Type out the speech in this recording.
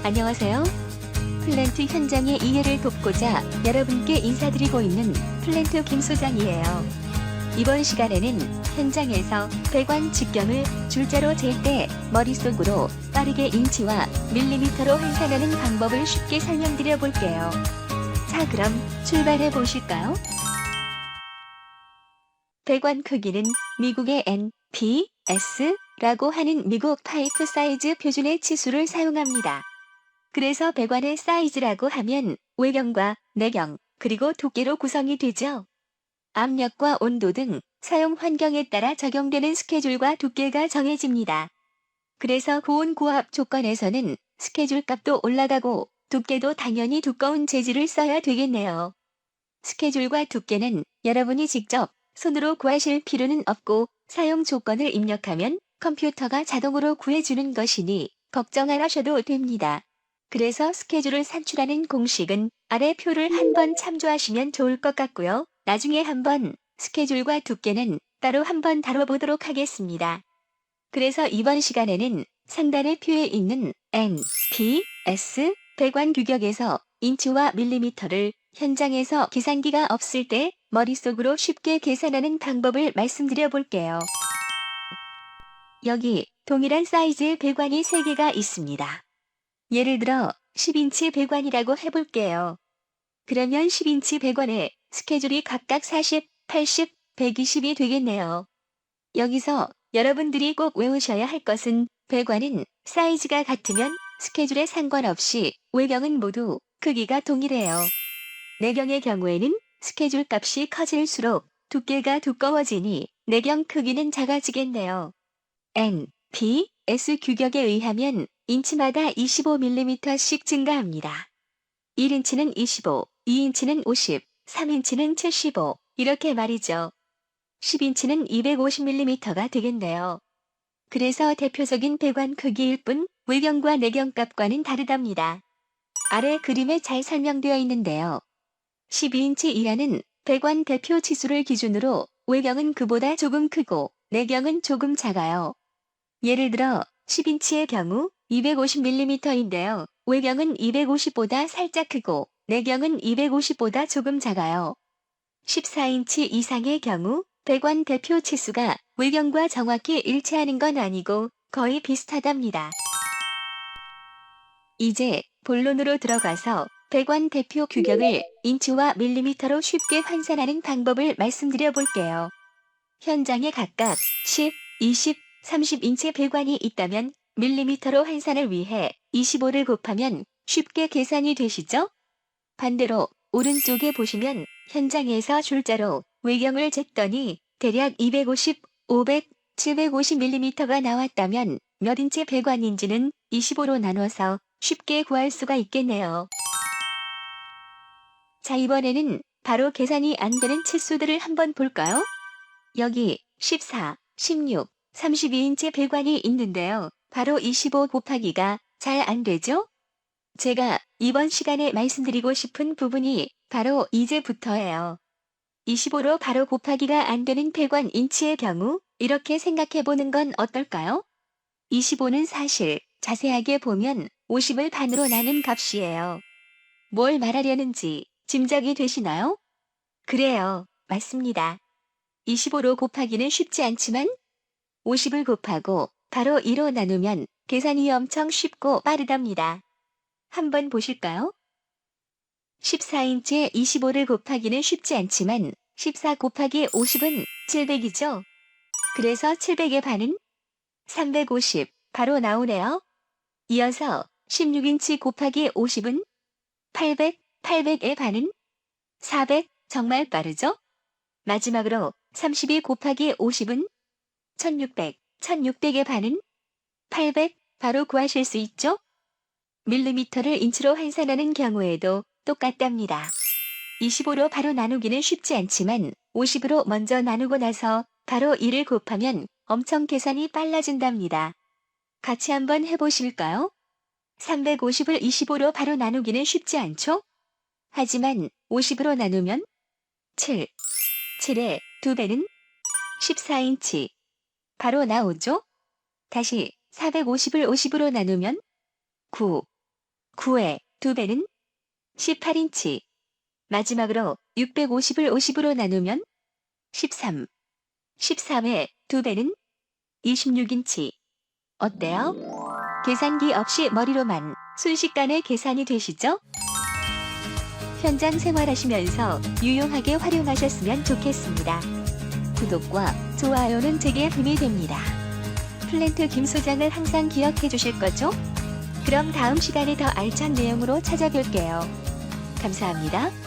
안녕하세요. 플랜트 현장의 이해를 돕고자 여러분께 인사드리고 있는 플랜트 김 소장이에요. 이번 시간에는 현장에서 배관 직경을 줄자로 잴 때 머릿속으로 빠르게 인치와 밀리미터로 환산하는 방법을 쉽게 설명드려 볼게요. 자, 그럼 출발해 보실까요? 배관 크기는 미국의 NPS라고 하는 미국 파이프 사이즈 표준의 치수를 사용합니다. 그래서 배관의 사이즈라고 하면 외경과 내경, 그리고 두께로 구성이 되죠. 압력과 온도 등 사용 환경에 따라 적용되는 스케줄과 두께가 정해집니다. 그래서 고온 고압 조건에서는 스케줄 값도 올라가고 두께도 당연히 두꺼운 재질을 써야 되겠네요. 스케줄과 두께는 여러분이 직접 손으로 구하실 필요는 없고 사용 조건을 입력하면 컴퓨터가 자동으로 구해주는 것이니 걱정 안 하셔도 됩니다. 그래서 스케줄을 산출하는 공식은 아래 표를 한번 참조하시면 좋을 것 같고요. 나중에 한번 스케줄과 두께는 따로 한번 다뤄보도록 하겠습니다. 그래서 이번 시간에는 상단의 표에 있는 NPS 배관 규격에서 인치와 밀리미터를 현장에서 계산기가 없을 때 머릿속으로 쉽게 계산하는 방법을 말씀드려 볼게요. 여기 동일한 사이즈의 배관이 3개가 있습니다. 예를 들어 10인치 배관이라고 해볼게요. 그러면 10인치 배관에 스케줄이 각각 40, 80, 120이 되겠네요. 여기서 여러분들이 꼭 외우셔야 할 것은 배관은 사이즈가 같으면 스케줄에 상관없이 외경은 모두 크기가 동일해요. 내경의 경우에는 스케줄 값이 커질수록 두께가 두꺼워지니 내경 크기는 작아지겠네요. NPS 규격에 의하면 인치마다 25mm씩 증가합니다. 1인치는 25, 2인치는 50, 3인치는 75 이렇게 말이죠. 10인치는 250mm가 되겠네요. 그래서 대표적인 배관 크기일 뿐 외경과 내경 값과는 다르답니다. 아래 그림에 잘 설명되어 있는데요. 12인치 이하는 배관 대표 치수를 기준으로 외경은 그보다 조금 크고 내경은 조금 작아요. 예를 들어 10인치의 경우 250mm인데요. 외경은 250보다 살짝 크고 내경은 250보다 조금 작아요. 14인치 이상의 경우 배관 대표 치수가 외경과 정확히 일치하는 건 아니고 거의 비슷하답니다. 이제 본론으로 들어가서 배관 대표 규격을 인치와 밀리미터로 쉽게 환산하는 방법을 말씀드려 볼게요. 현장에 각각 10, 20, 30인치 배관이 있다면 밀리미터로 환산을 위해 25를 곱하면 쉽게 계산이 되시죠? 반대로 오른쪽에 보시면 현장에서 줄자로 외경을 쟀더니 대략 250, 500, 750mm가 나왔다면 몇 인치 배관인지는 25로 나눠서 쉽게 구할 수가 있겠네요. 자, 이번에는 바로 계산이 안 되는 치수들을 한번 볼까요? 여기 14, 16, 32인치 배관이 있는데요. 바로 25 곱하기가 잘 안 되죠? 제가 이번 시간에 말씀드리고 싶은 부분이 바로 이제부터예요. 25로 바로 곱하기가 안 되는 배관 인치의 경우 이렇게 생각해 보는 건 어떨까요? 25는 사실 자세하게 보면 50을 반으로 나눈 값이에요. 뭘 말하려는지 짐작이 되시나요? 그래요. 맞습니다. 25로 곱하기는 쉽지 않지만 50을 곱하고 바로 2로 나누면 계산이 엄청 쉽고 빠르답니다. 한번 보실까요? 14인치에 25를 곱하기는 쉽지 않지만 14 곱하기 50은 700이죠. 그래서 700의 반은 350 바로 나오네요. 이어서 16인치 곱하기 50은 800, 800의 반은 400 정말 빠르죠? 마지막으로 32 곱하기 50은 1600, 1600의 반은 800 바로 구하실 수 있죠? 밀리미터를 인치로 환산하는 경우에도 똑같답니다. 25로 바로 나누기는 쉽지 않지만 50으로 먼저 나누고 나서 바로 2를 곱하면 엄청 계산이 빨라진답니다. 같이 한번 해보실까요? 350을 25로 바로 나누기는 쉽지 않죠? 하지만 50으로 나누면 7, 7의 2배는 14인치 바로 나오죠? 다시 450을 50으로 나누면 9, 9의 2배는 18인치. 마지막으로 650을 50으로 나누면 13. 13의 2배는 26인치. 어때요? 계산기 없이 머리로만 순식간에 계산이 되시죠? 현장 생활하시면서 유용하게 활용하셨으면 좋겠습니다. 구독과 좋아요는 제게 힘이 됩니다. 플랜트 김 소장을 항상 기억해 주실 거죠? 그럼 다음 시간에 더 알찬 내용으로 찾아뵐게요. 감사합니다.